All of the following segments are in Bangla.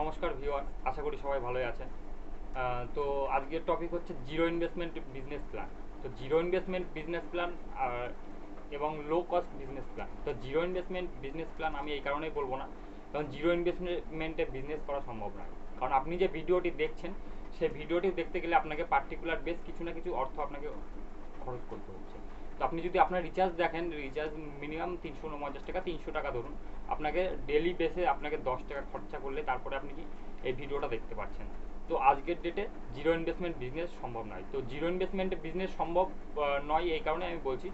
নমস্কার ভিউয়ার, আশা করি সবাই ভালোই আছেন। তো আজকের টপিক হচ্ছে জিরো ইনভেস্টমেন্ট বিজনেস প্ল্যান। তো জিরো ইনভেস্টমেন্ট বিজনেস প্ল্যান এবং লো কস্ট বিজনেস প্ল্যান। তো জিরো ইনভেস্টমেন্ট বিজনেস প্ল্যান আমি এই কারণেই বলবো না, কারণ জিরো ইনভেস্টমেন্টে বিজনেস করা সম্ভব নয়। কারণ আপনি যে ভিডিওটি দেখছেন, সেই ভিডিওটি দেখতে গেলে আপনাকে পার্টিকুলার বেশ কিছু না কিছু অর্থ আপনাকে খরচ করতে হচ্ছে। তো আপনি যদি আপনার রিচার্জ দেখেন, রিচার্জ মিনিমাম 349 টাকা, 300 টাকা ধরুন, আপনাকে ডেলি বেসে আপনাকে 10 টাকা খরচা করলে তারপরে আপনি কি এই ভিডিওটা দেখতে পাচ্ছেন। তো আজকের ডেটে জিরো ইনভেস্টমেন্ট বিজনেস সম্ভব নয়। তো জিরো ইনভেস্টমেন্টে বিজনেস সম্ভব নয়, এই কারণে আমি বলছি।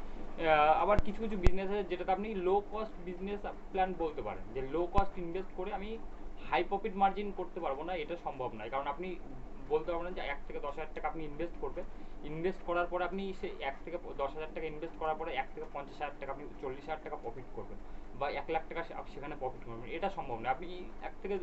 আবার কিছু কিছু বিজনেস আছে যেটাতে আপনি লো কস্ট বিজনেস প্ল্যান বলতে পারেন, যে লো কস্ট ইনভেস্ট করে আমি হাই প্রফিট মার্জিন করতে পারবো না, এটা সম্ভব নয়। কারণ আপনি বলতে পারবেন যে 1 থেকে 10 হাজার টাকা আপনি ইনভেস্ট করবেন, ইনভেস্ট করার পরে আপনি সে 1 থেকে 10 হাজার টাকা ইনভেস্ট করার পরে 1 থেকে 50 হাজার টাকা আপনি 40 হাজার টাকা প্রফিট করবেন, বা 1 লাখ টাকা সেখানে প্রফিট করবেন, এটা সম্ভব না। আপনি এক থেকে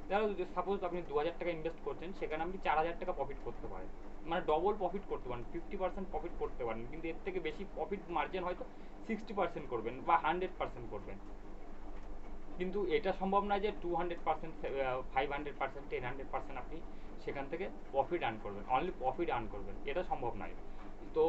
ধরো সাপোজ আপনি 2 হাজার টাকা ইনভেস্ট করছেন, সেখানে আপনি 4 হাজার টাকা প্রফিট করতে পারেন, মানে ডবল প্রফিট করতে পারেন, 50% প্রফিট করতে পারেন। কিন্তু এর থেকে বেশি প্রফিট মার্জিন হয়তো 60% করবেন বা 100% করবেন। কিন্তু এটা সম্ভব নয় যে 200%, 500%, 1000% আপনি সেখান থেকে প্রফিট আর্ন করবেন, অনলি প্রফিট আর্ন করবেন, এটা সম্ভব নয়। তো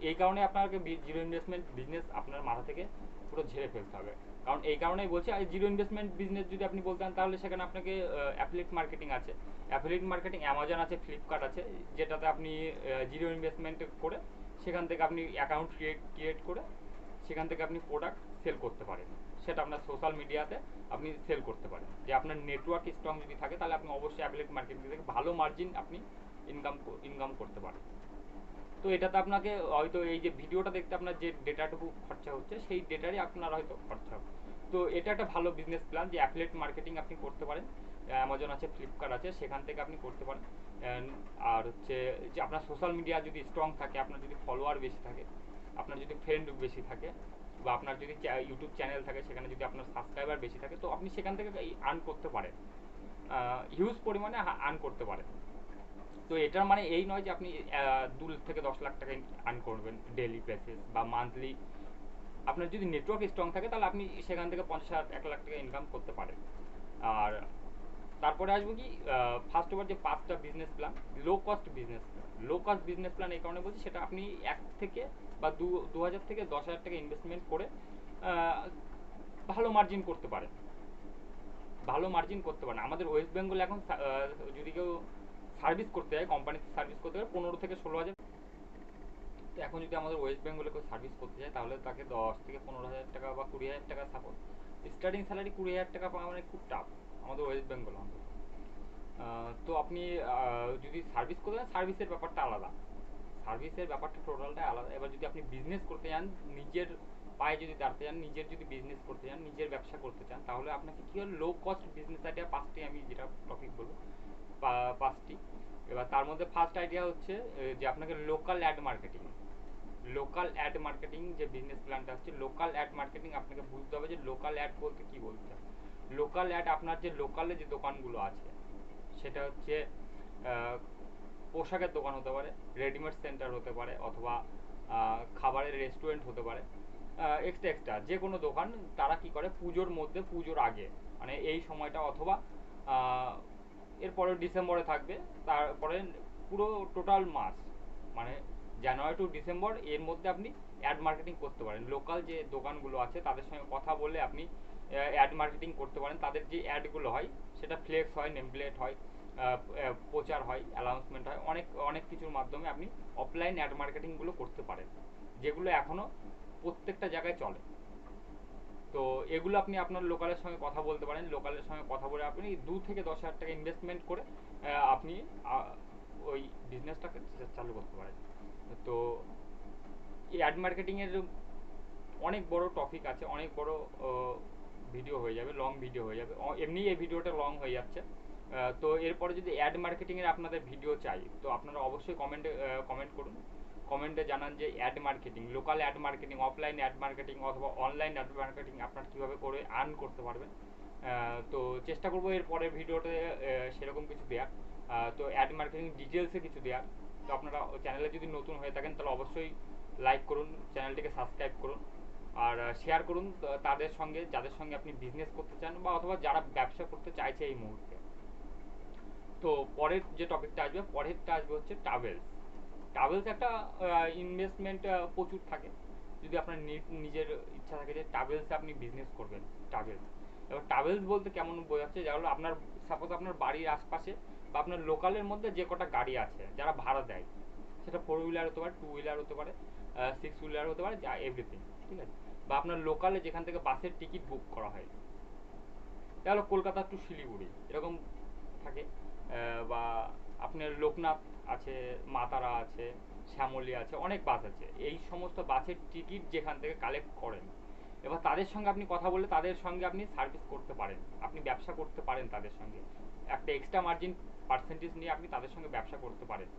এই কারণে আপনাকে জিরো ইনভেস্টমেন্ট বিজনেস আপনার মাথা থেকে পুরো ঝেড়ে ফেলতে হবে। কারণ এই কারণেই বলছি, আর জিরো ইনভেস্টমেন্ট বিজনেস যদি আপনি বলতেন, তাহলে সেখানে আপনাকে অ্যাফিলিয়েট মার্কেটিং আছে, অ্যাফিলিয়েট মার্কেটিং অ্যামাজন আছে, ফ্লিপকার্ট আছে, যেটাতে আপনি জিরো ইনভেস্টমেন্ট করে সেখান থেকে আপনি অ্যাকাউন্ট ক্রিয়েট করে সেখান থেকে আপনি প্রোডাক্ট সেল করতে পারেন। সেটা আপনার সোশ্যাল মিডিয়াতে আপনি সেল করতে পারেন। যে আপনার নেটওয়ার্ক স্ট্রং যদি থাকে, তাহলে আপনি অবশ্যই অ্যাফিলিয়েট মার্কেটিং থেকে ভালো মার্জিন আপনি ইনকাম করতে পারেন। তো এটাতে আপনাকে হয়তো এই যে ভিডিওটা দেখতে আপনার যে ডেটাটুকু খরচা হচ্ছে, সেই ডেটারই আপনার হয়তো খরচা হবে। তো এটা একটা ভালো বিজনেস প্ল্যান, যে অ্যাফিলিয়েট মার্কেটিং আপনি করতে পারেন। অ্যামাজন আছে, ফ্লিপকার্ট আছে, সেখান থেকে আপনি করতে পারেন। আর হচ্ছে যে আপনার সোশ্যাল মিডিয়া যদি স্ট্রং থাকে, আপনার যদি ফলোয়ার বেশি থাকে, আপনার যদি ফ্রেন্ড বেশি থাকে, বা আপনার যদি ইউটিউব চ্যানেল থাকে, সেখানে যদি আপনার সাবস্ক্রাইবার বেশি থাকে, তো আপনি সেখান থেকে আর্ন করতে পারেন, হিউজ পরিমাণে আর্ন করতে পারেন। তো এটার মানে এই নয় যে আপনি 2 থেকে 10 লাখ টাকা আর্ন করবেন ডেলি বেসিস বা মান্থলি। আপনার যদি নেটওয়ার্ক স্ট্রং থাকে, তাহলে আপনি সেখান থেকে 50,000, 1 লাখ টাকা ইনকাম করতে পারেন। আর তারপরে আসবো কি, ফার্স্ট ওভার যে 5টা business plan, low cost business plan. Low cost business plan এই কারণে বলছি, সেটা আপনি 1 থেকে বা 2,000 থেকে 10,000 টাকা ইনভেস্টমেন্ট করে আহ, ভালো মার্জিন করতে পারেন, ভালো মার্জিন করতে পারেন। আমাদের ওয়েস্ট বেঙ্গল এখন যদি কেউ সার্ভিস করতে যায়, কোম্পানিতে সার্ভিস করতে যায় 15 থেকে 16 হাজার। তো এখন যদি আমাদের ওয়েস্ট বেঙ্গলে কেউ সার্ভিস করতে যায়, তাহলে তাকে 10 থেকে 15 হাজার টাকা বা 20 হাজার টাকা সাপোজ স্টার্টিং স্যালারি 20 হাজার টাকা পাওয়া মানে খুব টাফ আমাদের ওয়েস্ট বেঙ্গল অন্তত। তো আপনি যদি সার্ভিস করতে চান, সার্ভিসের ব্যাপারটা আলাদা, সার্ভিসের ব্যাপারটা টোটালটাই আলাদা। এবার যদি আপনি বিজনেস করতে চান, নিজের পায়ে যদি দাঁড়াতে চান, নিজের যদি বিজনেস করতে চান, নিজের ব্যবসা করতে চান, তাহলে আপনাকে কী হল, লো কস্ট বিজনেস আইডিয়া 5টি আমি যেটা টপিক বলবো, 5টি। এবার তার মধ্যে ফার্স্ট আইডিয়া হচ্ছে যে আপনাকে local add marketing. Local add marketing যে বিজনেস প্ল্যানটা হচ্ছে, লোকাল অ্যাড মার্কেটিং আপনাকে বুঝতে হবে যে লোকাল অ্যাড বলতে কী বলতে হবে। লোকাল অ্যাড আপনার যে লোকালে যে দোকানগুলো আছে, সেটা হচ্ছে পোশাকের দোকান হতে পারে, রেডিমেড সেন্টার হতে পারে, অথবা খাবারের রেস্টুরেন্ট হতে পারে, এক্সট্রা এক্সট্রা যে কোনো দোকান। তারা কি করে, পুজোর মধ্যে, পুজোর আগে, মানে এই সময়টা, অথবা আহ, এরপরে ডিসেম্বরে থাকবে, তারপরে পুরো টোটাল মাস, মানে জানুয়ারি টু ডিসেম্বর, এর মধ্যে আপনি অ্যাড মার্কেটিং করতে পারেন। লোকাল যে দোকানগুলো আছে তাদের সঙ্গে কথা বলে আপনি অ্যাড মার্কেটিং করতে পারেন। তাদের যে অ্যাডগুলো হয়, সেটা ফ্লেক্স হয়, নেমপ্লেট হয়, প্রচার হয়, অ্যানাউন্সমেন্ট হয়, অনেক অনেক কিছুর মাধ্যমে আপনি অফলাইন অ্যাড মার্কেটিংগুলো করতে পারেন, যেগুলো এখনও প্রত্যেকটা জায়গায় চলে। তো এগুলো আপনি আপনার লোকালের সঙ্গে কথা বলতে পারেন। লোকালের সঙ্গে কথা বলে আপনি 2 থেকে 10 হাজার টাকা ইনভেস্টমেন্ট করে আপনি ওই বিজনেসটাকে চালু করতে পারেন। তো এই অ্যাড মার্কেটিংয়ের অনেক বড় টপিক আছে, অনেক বড় ভিডিও হয়ে যাবে, লং ভিডিও হয়ে যাবে, এমনি এই ভিডিওটা লং হয়ে যাচ্ছে। তো এরপরে যদি অ্যাড মার্কেটিংয়ের আপনাদের ভিডিও চাই, তো আপনারা অবশ্যই কমেন্ট করুন, কমেন্টে জানান যে add marketing, local add marketing, offline add marketing, অথবা অনলাইন অ্যাড মার্কেটিং আপনার কীভাবে করে আর্ন করতে পারবেন। তো চেষ্টা করবো এর পরের ভিডিওতে সেরকম কিছু দেওয়ার, তো অ্যাড মার্কেটিং ডিটেলসে কিছু দেওয়ার। তো আপনারা চ্যানেলে যদি নতুন হয়ে থাকেন, তাহলে অবশ্যই লাইক করুন, চ্যানেলটিকে সাবস্ক্রাইব করুন, আর শেয়ার করুন তাদের সঙ্গে, যাদের সঙ্গে আপনি বিজনেস করতে চান, বা অথবা যারা ব্যবসা করতে চাইছে এই মুহূর্তে। তো পরের যে টপিকটা আসবে, পরেরটা আসবে হচ্ছে ট্রাভেলস। ট্রাভেলস একটা ইনভেস্টমেন্ট প্রচুর থাকে। যদি আপনার নিজের ইচ্ছা থাকে যে ট্রাভেলসে আপনি বিজনেস করবেন, ট্রাভেলস। এবার ট্রাভেলস বলতে কেমন বোঝাচ্ছে, যেগুলো আপনার সাপোজ আপনার বাড়ির আশপাশে বা আপনার লোকালের মধ্যে যে কটা গাড়ি আছে যারা ভাড়া দেয়, সেটা 4 হুইলার হতে পারে, 2 হুইলার হতে পারে, 6 হুইলার হতে পারে, যা এভরিথিং, ঠিক আছে। বা আপনার লোকালে যেখান থেকে বাসের টিকিট বুক করা হয়, তাহলে কলকাতা টু শিলিগুড়ি এরকম থাকে। বা আপনার লোকনাথ আছে, মাতারা আছে, শ্যামলী আছে, অনেক বাস আছে। এই সমস্ত বাসের টিকিট যেখান থেকে কালেক্ট করেন, এবার তাদের সঙ্গে আপনি কথা বলে তাদের সঙ্গে আপনি সার্ভিস করতে পারেন, আপনি ব্যবসা করতে পারেন তাদের সঙ্গে। একটা এক্সট্রা মার্জিন পার্সেন্টেজ নিয়ে আপনি তাদের সঙ্গে ব্যবসা করতে পারেন।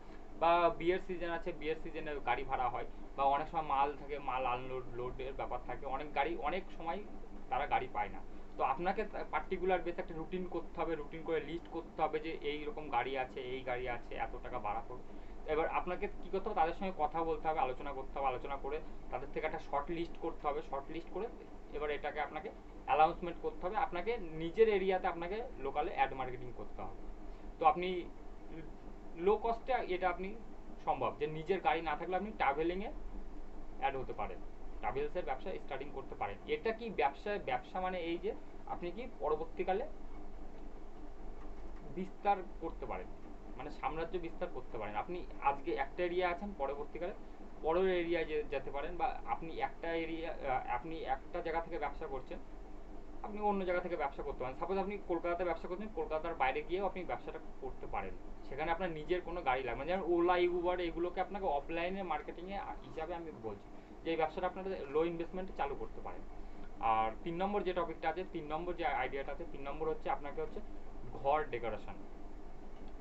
বা বিয়ের সিজন আছে, বিয়ের সিজনে গাড়ি ভাড়া হয়। বা অনেক সময় মাল থাকে, মাল আনলোড লোডের ব্যাপার থাকে, অনেক গাড়ি অনেক সময় তারা গাড়ি পায় না। তো আপনাকে পার্টিকুলার বেস একটা রুটিন করতে হবে, রুটিন করে লিস্ট করতে হবে যে এই রকম গাড়ি আছে, এই গাড়ি আছে, এত টাকা ভাড়া করবে। এবার আপনাকে কী করতে হবে, তাদের সঙ্গে কথা বলতে হবে, আলোচনা করতে হবে, আলোচনা করে তাদের থেকে একটা শর্ট লিস্ট করতে হবে, শর্ট লিস্ট করে এবার এটাকে আপনাকে অ্যানাউন্সমেন্ট করতে হবে, আপনাকে নিজের এরিয়াতে আপনাকে লোকালে অ্যাড মার্কেটিং করতে হবে। তো আপনি লো কস্টে এটা আপনি সম্ভব যে নিজের গাড়ি না থাকলে আপনি ট্রাভেলিংয়ে অ্যাড হতে পারেন, ট্রাভেলসের ব্যবসা স্টার্টিং করতে পারেন। এটা কি ব্যবসা, ব্যবসা মানে এই যে আপনি কি পরবর্তীকালে বিস্তার করতে পারেন, মানে সাম্রাজ্য বিস্তার করতে পারেন। আপনি আজকে একটা এরিয়া আছেন, পরবর্তীকালে পরের এরিয়ায় যেতে পারেন। বা আপনি একটা এরিয়া, আপনি একটা জায়গা থেকে ব্যবসা করছেন, আপনি অন্য জায়গা থেকে ব্যবসা করতে পারেন। সাপোজ আপনি কলকাতাতে ব্যবসা করছেন, কলকাতার বাইরে গিয়েও আপনি ব্যবসাটা করতে পারেন। সেখানে আপনার নিজের কোনো গাড়ি লাগবে না। যেমন ওলা, উবার, এগুলোকে আপনাকে অফলাইনে মার্কেটিংয়ে হিসাবে আমি বলছি যে এই ব্যবসাটা আপনাদের লো ইনভেস্টমেন্টে চালু করতে পারেন। আর 3 নম্বর যে টপিকটা আছে, 3 নম্বর যে আইডিয়াটা আছে, 3 নম্বর হচ্ছে আপনাকে হচ্ছে ঘর ডেকোরেশন।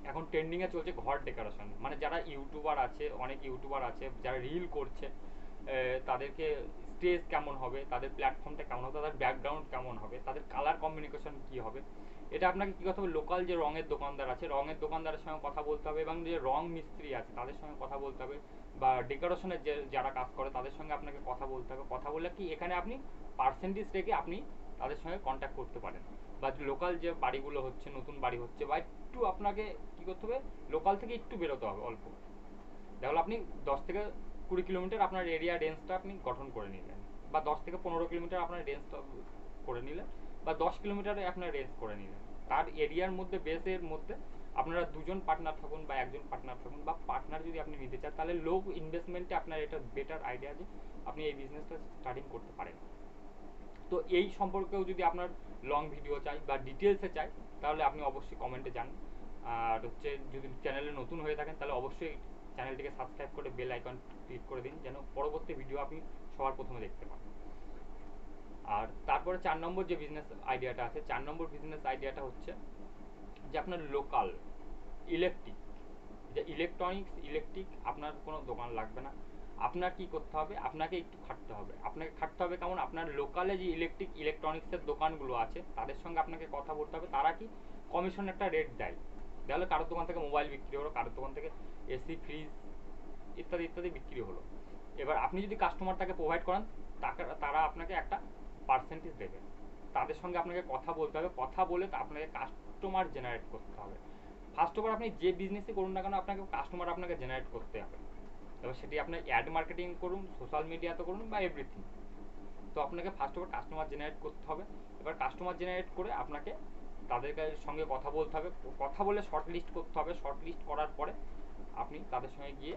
এখন ট্রেন্ডিংয়ে চলছে ঘর ডেকোরেশন। মানে যারা ইউটিউবার আছে, অনেক ইউটিউবার আছে যারা রিল করছে, তাদেরকে স্টেজ কেমন হবে, তাদের প্ল্যাটফর্মটা কেমন হবে, তাদের ব্যাকগ্রাউন্ড কেমন হবে, তাদের কালার কম্বিনেশন কী হবে, এটা আপনাকে কী করতে হবে, লোকাল যে রঙের দোকানদার আছে, রঙের দোকানদারের সঙ্গে কথা বলতে হবে, এবং যে রং মিস্ত্রি আছে তাদের সঙ্গে কথা বলতে হবে। বা ডেকোরেশনের যে যারা কাজ করে তাদের সঙ্গে আপনাকে কথা বলতে হবে। কথা বলে কি এখানে আপনি পার্সেন্টেজ রেখে আপনি তাদের সঙ্গে কন্ট্যাক্ট করতে পারেন। বা লোকাল যে বাড়িগুলো হচ্ছে, নতুন বাড়ি হচ্ছে, বা একটু আপনাকে কী করতে হবে, লোকাল থেকে একটু বেরোতে হবে অল্প। তাহলে আপনি 10 থেকে 20 কিলোমিটার আপনার এরিয়া রেঞ্জটা আপনি গঠন করে নিলেন, বা 10 থেকে 15 কিলোমিটার আপনার রেঞ্জটা করে নিলেন, বা 10 কিলোমিটারে আপনার রেঞ্জ করে নিলেন। তার এরিয়ার মধ্যে, বেসের মধ্যে আপনারা দুজন পার্টনার থাকুন বা একজন পার্টনার থাকুন, বা পার্টনার যদি আপনি নিতে চান, তাহলে লো ইনভেস্টমেন্টে আপনার এটা বেটার আইডিয়া যে আপনি এই বিজনেসটা স্টার্টিং করতে পারেন। তো এই সম্পর্কেও যদি আপনার লং ভিডিও চাই বা ডিটেলসে চাই, তাহলে আপনি অবশ্যই কমেন্টে জানান। আর হচ্ছে যদি চ্যানেলে নতুন হয়ে থাকেন তাহলে অবশ্যই চ্যানেলটিকে সাবস্ক্রাইব করে বেল আইকন ক্লিক করে দিন, যেন পরবর্তী ভিডিও আপনি সবার প্রথমে দেখতে পান। আর তারপরে 4 নম্বর যে বিজনেস আইডিয়াটা আছে, 4 নম্বর বিজনেস আইডিয়াটা হচ্ছে যে আপনার লোকাল ইলেকট্রিক, যে ইলেকট্রিক আপনার কোনো দোকান লাগবে না। আপনার কি করতে হবে, আপনাকে একটু খাটতে হবে। আপনাকে খাটতে হবে কেমন, আপনার লোকালে যে ইলেকট্রনিক্সের দোকানগুলো আছে তাদের সঙ্গে আপনাকে কথা বলতে হবে। তারা কি কমিশন একটা রেট দেয়, তাহলে কারোর দোকান থেকে মোবাইল বিক্রি হলো, কারোর দোকান থেকে এসি, ফ্রিজ ইত্যাদি ইত্যাদি বিক্রি হলো। এবার আপনি যদি কাস্টমারটাকে প্রোভাইড করেন, তারা আপনাকে একটা পার্সেন্টেজ দেবে। তাদের সঙ্গে আপনাকে কথা বলতে হবে, কথা বলে আপনাকে কাস্টমার জেনারেট করতে হবে। ফার্স্ট অফ অল আপনি যে বিজনেসই করুন না কেন, আপনাকে কাস্টমার আপনাকে জেনারেট করতে হবে। এবার সেটি আপনার অ্যাড মার্কেটিং করুন, সোশ্যাল মিডিয়াতে করুন, বা এভরিথিং। তো আপনাকে first of all customer generate করতে হবে। এবার কাস্টমার জেনারেট করে আপনাকে তাদের সঙ্গে কথা বলতে হবে, কথা বলে শর্ট লিস্ট করতে হবে। শর্ট লিস্ট করার পরে আপনি তাদের সঙ্গে গিয়ে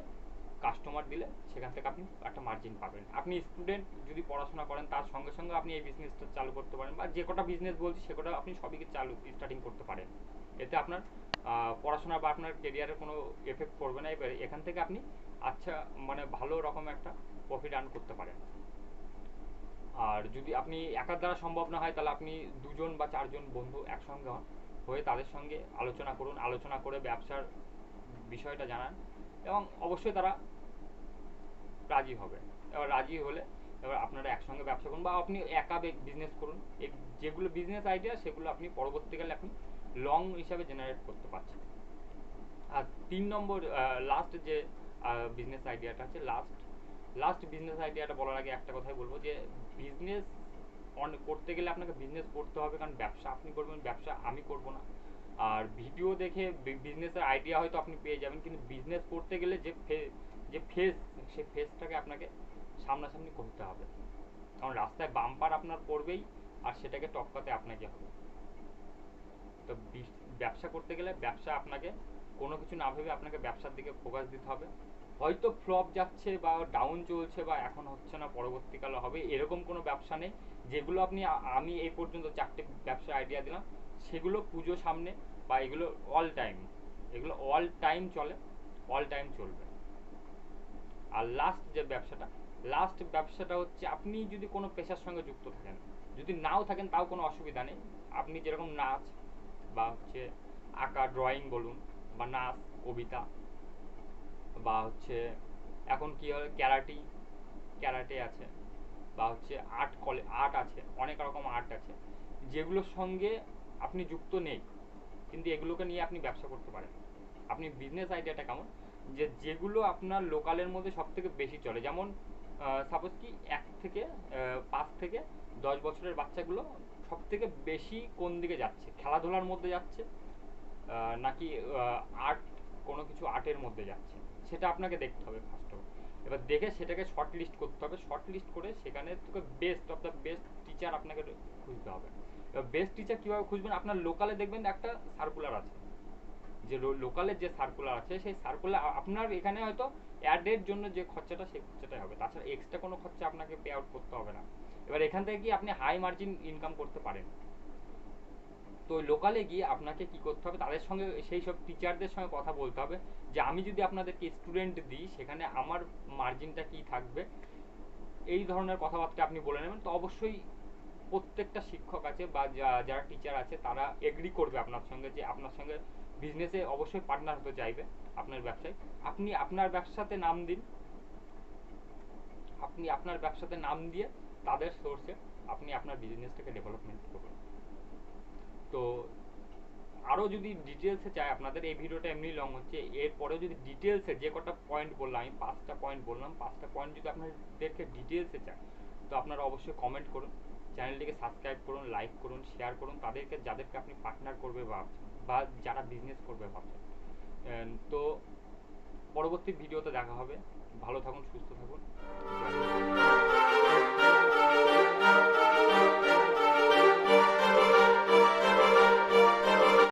কাস্টমার দিলে সেখান থেকে আপনি একটা মার্জিন পাবেন। আপনি স্টুডেন্ট যদি পড়াশোনা করেন, তার সঙ্গে সঙ্গে আপনি এই বিজনেসটা চালু করতে পারেন, বা যে কটা বিজনেস বলছি সে কটা আপনি সবই স্টার্টিং করতে পারেন। এতে আপনার পড়াশোনা বা আপনার কেরিয়ারে কোনো এফেক্ট পড়বে না। এবার এখান থেকে আপনি আচ্ছা, মানে ভালো রকম একটা প্রফিট আর্ন করতে পারেন। আর যদি আপনি একার দ্বারা সম্ভব না হয়, তাহলে আপনি 2জন বা 4জন বন্ধু একসঙ্গে হন, হয়ে তাদের সঙ্গে আলোচনা করুন, আলোচনা করে ব্যবসার বিষয়টা জানান, এবং অবশ্যই তারা রাজি হবে। এবার রাজি হলে এবার আপনারা একসঙ্গে ব্যবসা করুন, বা আপনি একা বিজনেস করুন। এই যেগুলো বিজনেস আইডিয়া সেগুলো আপনি পরবর্তীকালে আপনি লং হিসাবে জেনারেট করতে পারছেন। আর 3 নম্বর লাস্ট যে বিজনেস আইডিয়াটা আছে, লাস্ট বিজনেস আইডিয়াটা বলার আগে একটা কথাই বলবো যে বিজনেস করতে গেলে আপনাকে বিজনেস করতে হবে, কারণ ব্যবসা আপনি করবেন, ব্যবসা আমি করব না। আর ভিডিও দেখে বিজনেসের আইডিয়া হয়তো আপনি পেয়ে যাবেন, কিন্তু বিজনেস করতে গেলে যে ফেস, সেই ফেসটাকে আপনাকে সামনাসামনি করতে হবে, কারণ রাস্তায় বাম্পার আপনার পড়বেই, আর সেটাকে টপকাতে আপনাকে হবে। তো ব্যবসা করতে গেলে ব্যবসা আপনাকে কোনো কিছু না ভেবে আপনাকে ব্যবসার দিকে ফোকাস দিতে হবে। হয়তো ফ্লপ যাচ্ছে বা ডাউন চলছে বা এখন হচ্ছে না পরবর্তীকালে হবে, এরকম কোনো ব্যবসা নেই। যেগুলো আমি এই পর্যন্ত 4টে ব্যবসার আইডিয়া দিলাম, সেগুলো পুজো সামনে বা এগুলো অল টাইম চলে, অল টাইম চলবে। আর লাস্ট ব্যবসাটা হচ্ছে, আপনি যদি কোনো পেশার সঙ্গে যুক্ত থাকেন, যদি নাও থাকেন তাও কোনো অসুবিধা নেই। আপনি যেরকম নাচ বা হচ্ছে আঁকা, ড্রয়িং বলুন, বা নাচ, কবিতা, বা হচ্ছে এখন কি হয় ক্যারাটে আছে, বা হচ্ছে আর্ট আছে, অনেক রকম আর্ট আছে যেগুলোর সঙ্গে আপনি যুক্ত নেই, কিন্তু এগুলোকে নিয়ে আপনি ব্যবসা করতে পারেন। আপনি বিজনেস আইডিয়াটা কেমন, যেগুলো আপনার লোকালের মধ্যে সব থেকে বেশি চলে, যেমন সাপোজ কি 5 থেকে 10 বছরের বাচ্চাগুলো সব থেকে বেশি কোন দিকে যাচ্ছে, খেলাধুলার মধ্যে যাচ্ছে নাকি আর্ট, কোনো কিছু আর্টের মধ্যে যাচ্ছে, সেটা আপনাকে দেখতে হবে ফার্স্ট অফ। এবার দেখে সেটাকে শর্ট লিস্ট করতে হবে, শর্ট লিস্ট করে সেখানে তোকে best of the best teacher আপনাকে খুঁজতে হবে। এবার বেস্ট টিচার কীভাবে খুঁজবেন, আপনার লোকালে দেখবেন একটা সার্কুলার আছে, যে লোকালের যে সার্কুলার আছে, সেই সার্কুলার আপনার এখানে হয়তো অ্যাডের জন্য যে খরচাটা, সেই খরচাটাই হবে, তাছাড়া এক্সট্রা কোনো খরচা আপনাকে পে আউট করতে হবে না। এবার এখান থেকে কি আপনি হাই মার্জিন ইনকাম করতে পারেন। তো লোকালে গিয়ে আপনাকে কি করতে হবে, তাদের সঙ্গে, সেই সব টিচারদের সঙ্গে কথা বলতে হবে যে আমি যদি আপনাদেরকে স্টুডেন্ট দিই, সেখানে আমার মার্জিনটা কি থাকবে, এই ধরনের কথাবার্তা আপনি বলে নেবেন। তো অবশ্যই প্রত্যেকটা শিক্ষক আছে বা যারা টিচার আছে তারা এগ্রি করবে আপনার সঙ্গে, যে আপনার সঙ্গে বিজনেসে অবশ্যই পার্টনার হতে চাইবে আপনার ব্যবসায়। আপনি আপনার ব্যবসাতে নাম দিন, আপনি আপনার ব্যবসাতে নাম দিয়ে তাদের সোর্সে আপনি আপনার বিজনেসটাকে ডেভেলপমেন্ট করুন। তো আরও যদি ডিটেলসে চাই, আপনাদের এই ভিডিওটা এমনি লং হচ্ছে, এরপরেও যদি ডিটেলসে, যে কটা পয়েন্ট বললাম, আমি 5টা পয়েন্ট বললাম, 5টা পয়েন্ট যদি আপনাদেরকে ডিটেলসে চাই, তো আপনারা অবশ্যই কমেন্ট করুন, চ্যানেলটিকে সাবস্ক্রাইব করুন, লাইক করুন, শেয়ার করুন তাদেরকে, যাদেরকে আপনি পার্টনার করবে ভাবছেন বা যারা বিজনেস করবে ভাবছেন। তো পরবর্তী ভিডিওতে দেখা হবে। ভালো থাকুন, সুস্থ থাকুন।